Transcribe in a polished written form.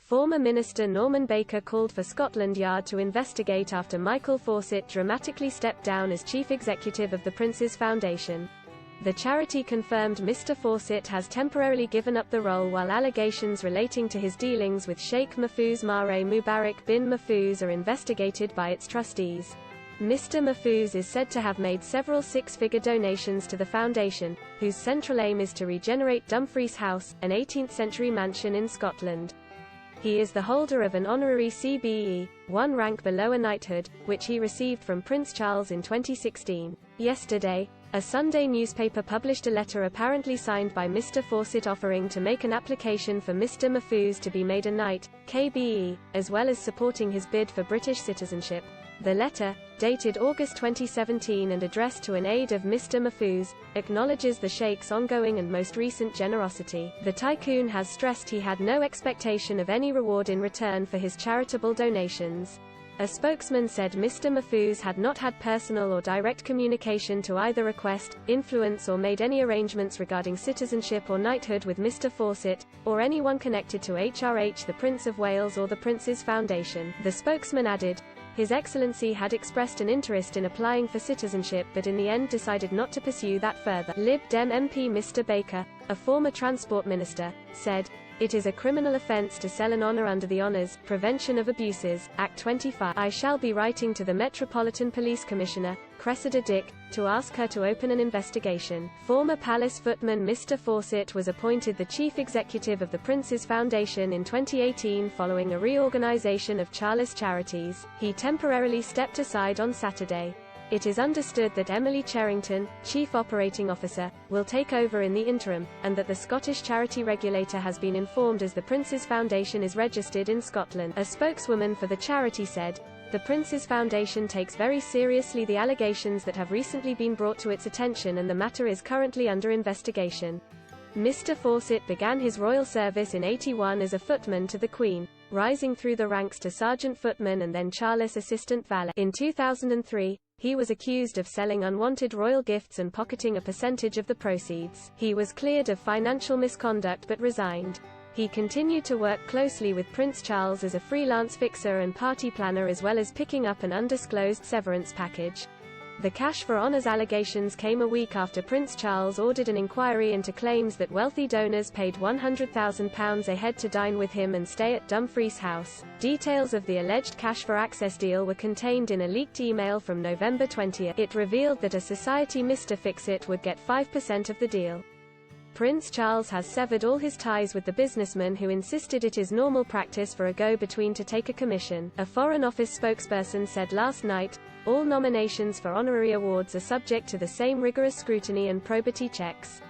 Former Minister Norman Baker called for Scotland Yard to investigate after Michael Fawcett dramatically stepped down as chief executive of the Prince's Foundation. The charity confirmed Mr. Fawcett has temporarily given up the role while allegations relating to his dealings with Sheikh Mahfouz Mare Mubarak bin Mahfouz are investigated by its trustees. Mr. Mahfouz is said to have made several six-figure donations to the foundation, whose central aim is to regenerate Dumfries House, an 18th-century mansion in Scotland. He is the holder of an honorary CBE, one rank below a knighthood, which he received from Prince Charles in 2016. Yesterday, a Sunday newspaper published a letter apparently signed by Mr. Fawcett offering to make an application for Mr. Mahfouz to be made a Knight, KBE, as well as supporting his bid for British citizenship. The letter, dated August 2017 and addressed to an aide of Mr. Mahfouz, acknowledges the Sheikh's ongoing and most recent generosity. The tycoon has stressed he had no expectation of any reward in return for his charitable donations. A spokesman said Mr. Mahfouz had not had personal or direct communication to either request, influence or made any arrangements regarding citizenship or knighthood with Mr. Fawcett, or anyone connected to HRH the Prince of Wales or the Prince's Foundation. The spokesman added, His Excellency had expressed an interest in applying for citizenship but in the end decided not to pursue that further. Lib Dem MP Mr. Baker, a former transport minister, said, "It is a criminal offence to sell an honour under the Honours, Prevention of Abuses, Act 25. I shall be writing to the Metropolitan Police Commissioner, Cressida Dick, to ask her to open an investigation." Former palace footman Mr. Fawcett was appointed the chief executive of the Prince's Foundation in 2018 following a reorganisation of Charles Charities. He temporarily stepped aside on Saturday. It is understood that Emily Cherrington, Chief Operating Officer, will take over in the interim, and that the Scottish charity regulator has been informed as the Prince's Foundation is registered in Scotland. A spokeswoman for the charity said, "The Prince's Foundation takes very seriously the allegations that have recently been brought to its attention and the matter is currently under investigation." Mr. Fawcett began his royal service in 81 as a footman to the Queen, rising through the ranks to sergeant footman and then Charles assistant valet. In 2003, he was accused of selling unwanted royal gifts and pocketing a percentage of the proceeds. He was cleared of financial misconduct but resigned. He continued to work closely with Prince Charles as a freelance fixer and party planner as well as picking up an undisclosed severance package. The cash for honours allegations came a week after Prince Charles ordered an inquiry into claims that wealthy donors paid £100,000 a head to dine with him and stay at Dumfries House. Details of the alleged cash for access deal were contained in a leaked email from November 20. It revealed that a society Mr. Fixit would get 5% of the deal. Prince Charles has severed all his ties with the businessman who insisted it is normal practice for a go-between to take a commission. A Foreign Office spokesperson said last night, "All nominations for honorary awards are subject to the same rigorous scrutiny and probity checks."